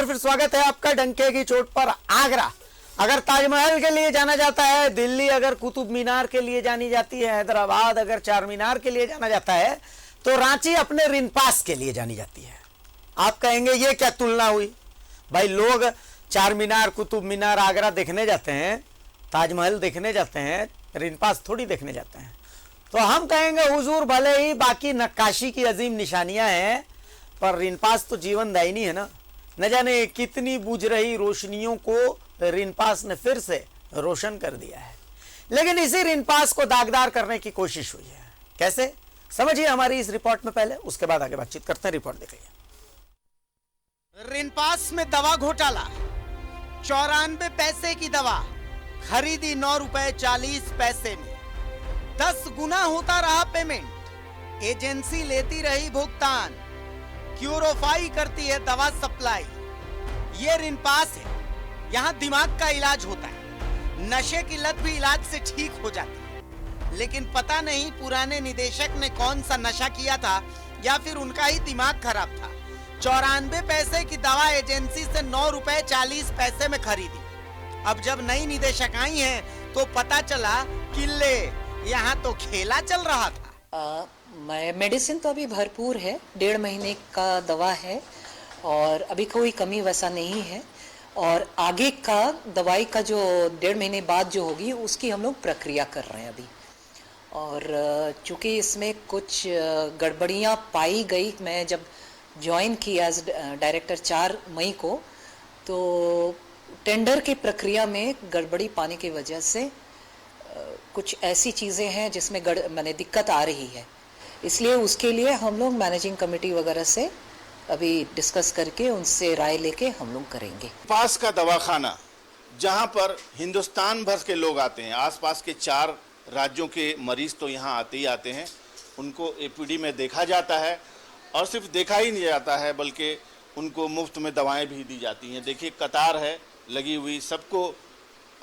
फिर स्वागत है आपका डंके की चोट पर। आगरा अगर ताजमहल के लिए जाना जाता है, दिल्ली अगर कुतुब मीनार के लिए जानी जाती है, हैदराबाद अगर चार मीनार के लिए जाना जाता है, तो रांची अपने रिनपास के लिए जानी जाती है। आप कहेंगे ये क्या तुलना हुई भाई, लोग चार मीनार, कुतुब मीनार, आगरा देखने जाते हैं, ताजमहल देखने जाते हैं, रिनपास थोड़ी देखने जाते हैं। तो हम कहेंगे हुजूर भले ही बाकी नक्काशी की अजीम निशानियां हैं, पर रिनपास तो जीवन दायिनी है ना। न जाने कितनी बुझ रही रोशनियों को रिनपास ने फिर से रोशन कर दिया है। लेकिन इसी रिनपास को दागदार करने की कोशिश हुई है। कैसे, समझिए हमारी इस रिपोर्ट में पहले, उसके बाद आगे बातचीत करते हैं। रिपोर्ट देखिए। रिनपास में दवा घोटाला, 94 पैसे की दवा खरीदी 9 रुपए 40 पैसे में, 10 गुना होता रहा पेमेंट, एजेंसी लेती रही भुगतान, क्यूरोफाई करती है दवा सप्लाई। ये रिनपास है, यहाँ दिमाग का इलाज होता है, नशे की लत भी इलाज से ठीक हो जाती है। लेकिन पता नहीं पुराने निदेशक ने कौन सा नशा किया था या फिर उनका ही दिमाग खराब था। 94 पैसे की दवा एजेंसी से 9 रुपए 40 पैसे में खरीदी। अब जब नई निदेशक आई हैं तो पता चला किल्ले, यहाँ तो खेला चल रहा था। मेडिसिन तो अभी भरपूर है, 1.5 महीने का दवा है और अभी कोई कमी वैसा नहीं है। और आगे का दवाई का जो 1.5 महीने बाद जो होगी उसकी हम लोग प्रक्रिया कर रहे हैं अभी। और चूँकि इसमें कुछ गड़बड़ियाँ पाई गई, मैं जब ज्वाइन किया एज डायरेक्टर 4 मई को, तो टेंडर की प्रक्रिया में गड़बड़ी पाने की वजह से कुछ ऐसी चीज़ें हैं जिसमें माने दिक्कत आ रही है। इसलिए उसके लिए हम लोग मैनेजिंग कमेटी वगैरह से अभी डिस्कस करके उनसे राय लेके हम लोग करेंगे। पास का दवाखाना जहां पर हिंदुस्तान भर के लोग आते हैं, आसपास के 4 राज्यों के मरीज तो यहां आते ही आते हैं, उनको एपीडी में देखा जाता है और सिर्फ देखा ही नहीं जाता है बल्कि उनको मुफ्त में दवाएं भी दी जाती हैं। देखिए कतार है लगी हुई, सबको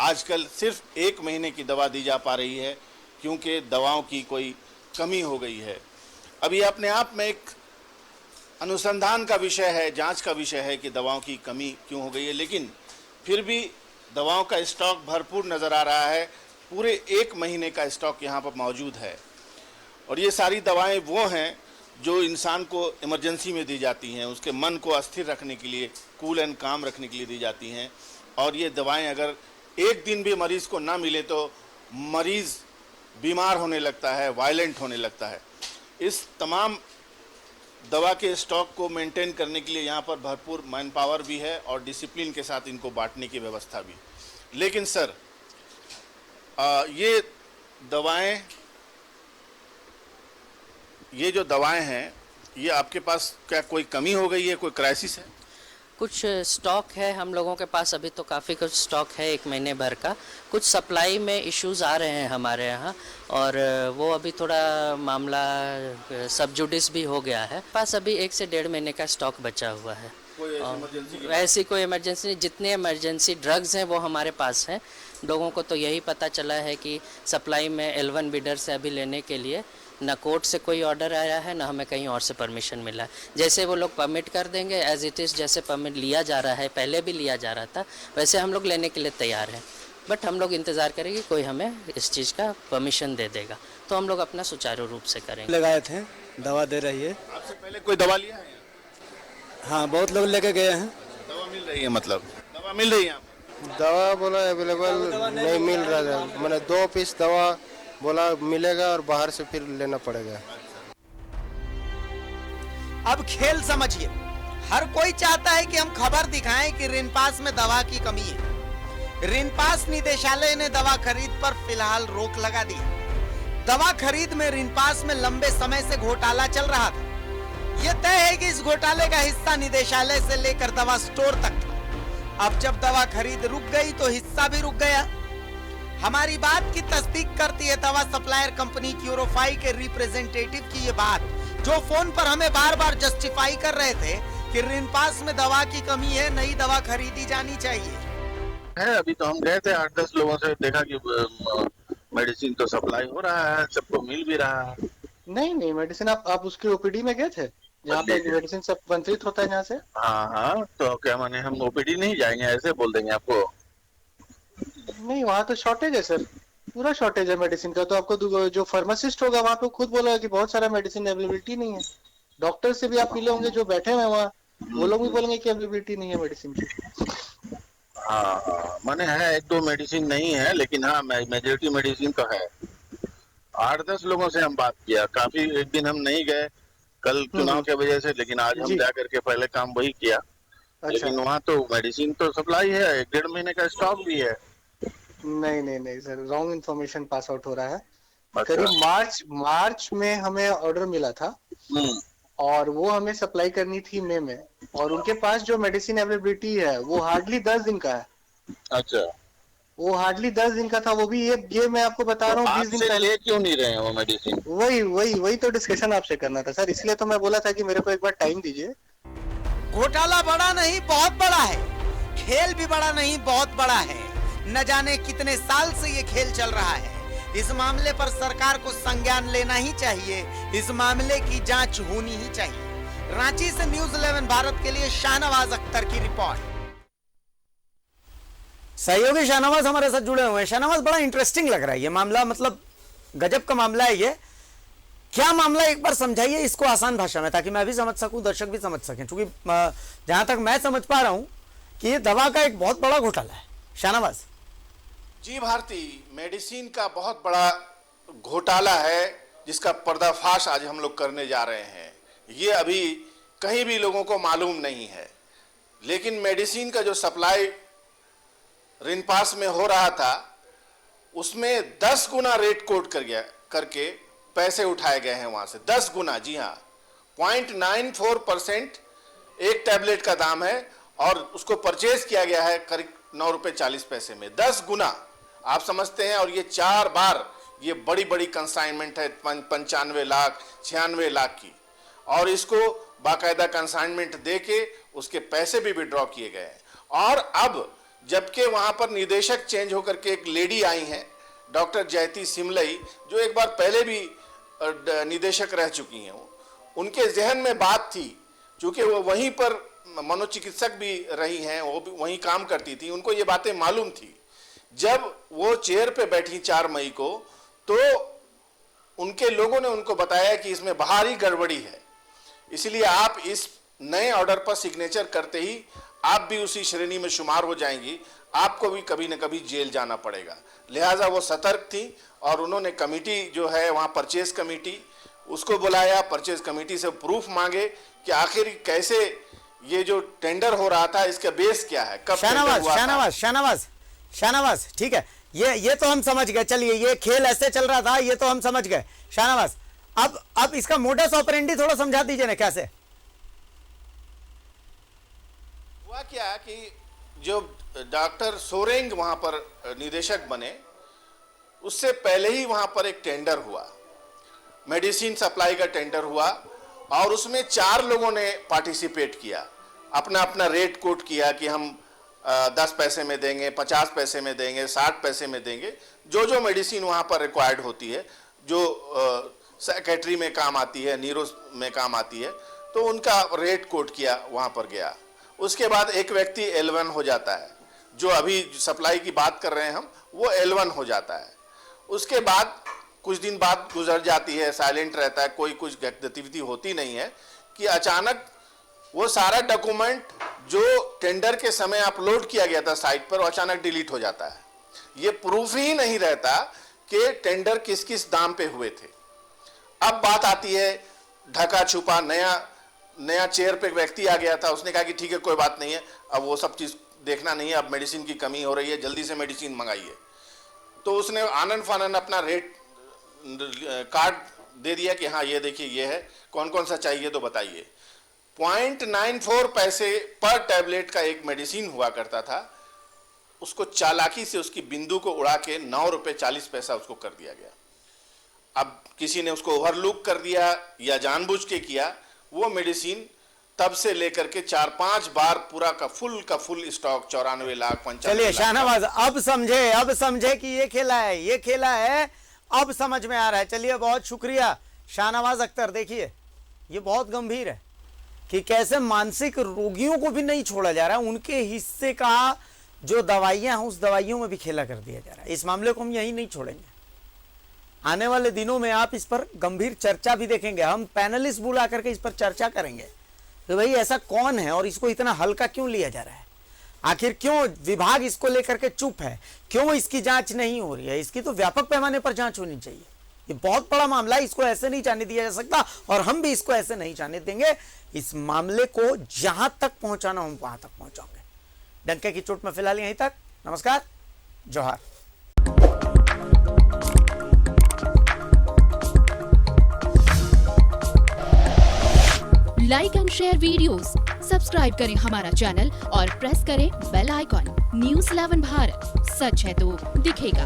आजकल सिर्फ 1 महीने की दवा दी जा पा रही है क्योंकि दवाओं की कोई कमी हो गई है। अब ये अपने आप में एक अनुसंधान का विषय है, जांच का विषय है कि दवाओं की कमी क्यों हो गई है, लेकिन फिर भी दवाओं का स्टॉक भरपूर नज़र आ रहा है। पूरे 1 महीने का स्टॉक यहाँ पर मौजूद है और ये सारी दवाएं वो हैं जो इंसान को इमरजेंसी में दी जाती हैं, उसके मन को अस्थिर रखने के लिए, कूल एंड काम रखने के लिए दी जाती हैं। और ये दवाएं अगर एक दिन भी मरीज़ को ना मिले तो मरीज़ बीमार होने लगता है, वायलेंट होने लगता है। इस तमाम दवा के स्टॉक को मेंटेन करने के लिए यहाँ पर भरपूर मैन पावर भी है और डिसिप्लिन के साथ इनको बांटने की व्यवस्था भी। लेकिन सर ये जो दवाएं हैं, ये आपके पास क्या कोई कमी हो गई है, कोई क्राइसिस है? कुछ स्टॉक है हम लोगों के पास, अभी तो काफ़ी कुछ स्टॉक है 1 महीने भर का। कुछ सप्लाई में इश्यूज आ रहे हैं हमारे यहाँ और वो अभी थोड़ा मामला सब जुडिस भी हो गया है। पास अभी 1 से 1.5 महीने का स्टॉक बचा हुआ है। ऐसी कोई इमरजेंसी नहीं, जितने इमरजेंसी ड्रग्स हैं वो हमारे पास हैं। लोगों को तो यही पता चला है कि सप्लाई में L1 बिडर से अभी लेने के लिए ना कोर्ट से कोई ऑर्डर आया है, ना हमें कहीं और से परमिशन मिला है। जैसे वो लोग परमिट कर देंगे एज इट इज़, जैसे परमिट लिया जा रहा है, पहले भी लिया जा रहा था, वैसे हम लोग लेने के लिए तैयार हैं। बट हम लोग इंतज़ार करेंगे कोई हमें इस चीज़ का परमिशन दे देगा तो हम लोग अपना सुचारू रूप से करेंगे। लगाए थे, दवा दे रही है। आपसे पहले कोई दवा लिया है? हाँ, बहुत लोग लेके गए हैं। दवा मिल रही है? मतलब दवा मिल रही है? दवा बोला अवेलेबल नहीं मिल रहा है, मैंने 2 पीस दवा बोला मिलेगा और बाहर से फिर लेना पड़ेगा। अब खेल समझिए, हर कोई चाहता है कि हम खबर दिखाएं कि रिनपास में दवा की कमी है। रिनपास निदेशालय ने दवा खरीद पर फिलहाल रोक लगा दी। दवा खरीद में रिनपास में लंबे समय से घोटाला चल रहा था। यह तय है कि इस घोटाले का हिस्सा निदेशालय से लेकर दवा स्टोर तक था। अब जब दवा खरीद रुक गई तो हिस्सा भी रुक गया। हमारी बात की तस्दीक करती है दवा सप्लायर कंपनी क्यूरोफाई के रिप्रेजेंटेटिव की ये बात, जो फोन पर हमें बार बार जस्टिफाई कर रहे थे कि रिनपास में दवा की कमी है, नई दवा खरीदी जानी चाहिए। है अभी तो हम गए थे 8-10 लोगों से, देखा कि मेडिसिन तो सप्लाई हो रहा है, सबको मिल भी रहा है। नहीं मेडिसिन आप उसके ओपीडी में गए थे? यहाँ पे मेडिसिन सब वितरित होता है यहाँ से? हाँ हाँ, तो क्या माने हम ओपीडी नहीं जाएंगे ऐसे बोल देंगे आपको? नहीं, वहाँ तो शॉर्टेज है सर, पूरा शॉर्टेज है मेडिसिन का। तो आपको जो फार्मासिस्ट होगा वहाँ पे खुद बोलेगा कि बहुत सारा मेडिसिन अवेलेबिलिटी नहीं है। डॉक्टर से भी आप मिले होंगे जो बैठे हुए वहाँ, वो लोग भी बोलेंगे कि अवेलेबिलिटी नहीं है मेडिसिन की। हाँ हाँ, माने है 1-2 मेडिसिन नहीं है, लेकिन हाँ मेजोरिटी मेडिसिन तो है। 8-10 लोगों से हम बात किया, काफी एक दिन हम नहीं गए कल चुनाव की वजह से, लेकिन आज हम जी। जा करके पहले काम वही किया। लेकिन वहाँ तो मेडिसिन तो सप्लाई है, 1-1.5 महीने का स्टॉक भी है। नहीं sir, wrong information pass out हो रहा है। अच्छा। करीब मार्च में हमें ऑर्डर मिला था और वो हमें सप्लाई करनी थी मई में, और उनके पास जो मेडिसिन अवेलेबिलिटी है वो हार्डली 10 दिन का है। अच्छा, वो हार्डली 10 दिन का था, वो भी ये मैं आपको बता रहा हूँ 20 दिन आपसे पहले। ले क्यों नहीं रहे हैं वो मेडिसिन? वही तो डिस्कशन आपसे करना था सर, इसलिए तो मैं बोला था कि मेरे को एक बार टाइम दीजिए। घोटाला बड़ा नहीं बहुत बड़ा है, खेल भी बड़ा नहीं बहुत बड़ा है। न जाने कितने साल से ये खेल चल रहा है। इस मामले पर सरकार को संज्ञान लेना ही चाहिए, इस मामले की जांच होनी ही चाहिए। रांची से न्यूज़ 11 भारत के लिए शाहनवाज अख्तर की रिपोर्ट। सहयोगी शाहनवाज हमारे साथ जुड़े हुए हैं। शाहनवाज, बड़ा इंटरेस्टिंग लग रहा है ये मामला, मतलब गजब का मामला है ये। क्या मामला, एक बार समझाइए इसको आसान भाषा में, ताकि मैं भी समझ सकूं, दर्शक भी समझ सकें, क्योंकि जहां तक मैं समझ पा रहा हूं कि ये दवा का एक बहुत बड़ा घोटाला है। शाहनवाज जी भारती, मेडिसिन का बहुत बड़ा घोटाला है जिसका पर्दाफाश आज हम लोग करने जा रहे हैं। ये अभी कहीं भी लोगों को मालूम नहीं है, लेकिन मेडिसिन का जो सप्लाई रिनपास में हो रहा था उसमें 10 गुना रेट कोट करके पैसे उठाए गए हैं वहां से। 10 गुना, जी हाँ, 0.94% एक टैबलेट का दाम है और उसको परचेज किया गया है करीब 9 रुपए 40 पैसे में। 10 गुना आप समझते हैं। और ये 4 बार ये बड़ी बड़ी कंसाइनमेंट है, 95 लाख 96 लाख की, और इसको बाकायदा कंसाइनमेंट दे के उसके पैसे भी विड्रॉ किए गए हैं। और अब जबकि वहां पर निदेशक चेंज होकर के एक लेडी आई हैं, डॉक्टर जयती सिमलई, जो एक बार पहले भी निदेशक रह चुकी हैं, उनके जहन में बात थी, चूंकि वो वहीं पर मनोचिकित्सक भी रही हैं, वो भी वहीं काम करती थी, उनको ये बातें मालूम थी। जब वो चेयर पे बैठी 4 मई को, तो उनके लोगों ने उनको बताया कि इसमें भारी गड़बड़ी है, इसलिए आप इस नए ऑर्डर पर सिग्नेचर करते ही आप भी उसी श्रेणी में शुमार हो जाएंगी, आपको भी कभी न कभी जेल जाना पड़ेगा। लिहाजा वो सतर्क थी और उन्होंने कमेटी जो है वहाँ परचेज कमेटी, उसको बुलाया, परचेज कमेटी से प्रूफ मांगे कि आखिर कैसे ये जो टेंडर हो रहा था इसका बेस क्या है, कब शाहनवाज, ठीक है, ये तो हम समझ गए। चलिए, ये खेल ऐसे चल रहा था, ये तो हम समझ गए। शाहनवाज, अब इसका मोडस ऑपरेंडी थोड़ा समझा दीजिए ना, कैसे हुआ क्या कि जो डॉक्टर सोरेंग वहां पर निदेशक बने, उससे पहले ही वहां पर एक टेंडर हुआ, मेडिसिन सप्लाई का टेंडर हुआ, और उसमें 4 लोगों ने पार्टिसिपेट किया, अपना अपना रेट कोट किया कि हम 10 पैसे में देंगे, 50 पैसे में देंगे, 60 पैसे में देंगे, जो जो मेडिसिन वहाँ पर रिक्वायर्ड होती है, जो सेक्रेटरी में काम आती है, न्यूरो में काम आती है, तो उनका रेट कोट किया, वहाँ पर गया। उसके बाद एक व्यक्ति L1 हो जाता है, जो अभी सप्लाई की बात कर रहे हैं हम, वो L1 हो जाता है। उसके बाद कुछ दिन बाद गुजर जाती है, साइलेंट रहता है, कोई कुछ गतिविधि होती नहीं है, कि अचानक वो सारा डॉक्यूमेंट जो टेंडर के समय अपलोड किया गया था साइट पर, वो अचानक डिलीट हो जाता है। ये प्रूफ ही नहीं रहता कि टेंडर किस किस दाम पे हुए थे। अब बात आती है ढका छुपा, नया चेयर पे व्यक्ति आ गया था, उसने कहा कि ठीक है कोई बात नहीं है, अब वो सब चीज़ देखना नहीं है, अब मेडिसिन की कमी हो रही है, जल्दी से मेडिसिन मंगाइए। तो उसने आनन फानन अपना रेट कार्ड दे दिया कि हाँ ये देखिए ये है, कौन कौन सा चाहिए तो बताइए। 0.94 पैसे पर टैबलेट का एक मेडिसिन हुआ करता था, उसको चालाकी से उसकी बिंदु को उड़ा के 9 रुपए 40 पैसा उसको कर दिया गया। अब किसी ने उसको ओवरलुक कर दिया या जानबूझ के किया, वो मेडिसिन तब से लेकर के 4-5 बार पूरा का फुल स्टॉक 94 लाख 95 लाख। चलिए शाहनवाज, अब समझे कि ये खेला है, अब समझ में आ रहा है। चलिए, बहुत शुक्रिया शाहनवाज अख्तर। देखिए, ये बहुत गंभीर है, कि कैसे मानसिक रोगियों को भी नहीं छोड़ा जा रहा है, उनके हिस्से का जो दवाइयां हैं उस दवाइयों में भी खेला कर दिया जा रहा है। इस मामले को हम यहीं नहीं छोड़ेंगे। आने वाले दिनों में आप इस पर गंभीर चर्चा भी देखेंगे। हम पैनलिस्ट बुला करके इस पर चर्चा करेंगे कि भाई ऐसा कौन है और इसको इतना हल्का क्यों लिया जा रहा है, आखिर क्यों विभाग इसको लेकर के चुप है, क्यों इसकी जांच नहीं हो रही है। इसकी तो व्यापक पैमाने पर जांच होनी चाहिए। ये बहुत बड़ा मामला है, इसको ऐसे नहीं जाने दिया जा सकता और हम भी इसको ऐसे नहीं जाने देंगे। इस मामले को जहां तक पहुंचाना हम वहां तक पहुंचाएंगे। डंके की चोट में फिलहाल यहीं तक। नमस्कार, जोहार। Like and share videos, subscribe करें हमारा चैनल और प्रेस करें बेल आइकॉन। News 11 भारत, सच है तो दिखेगा।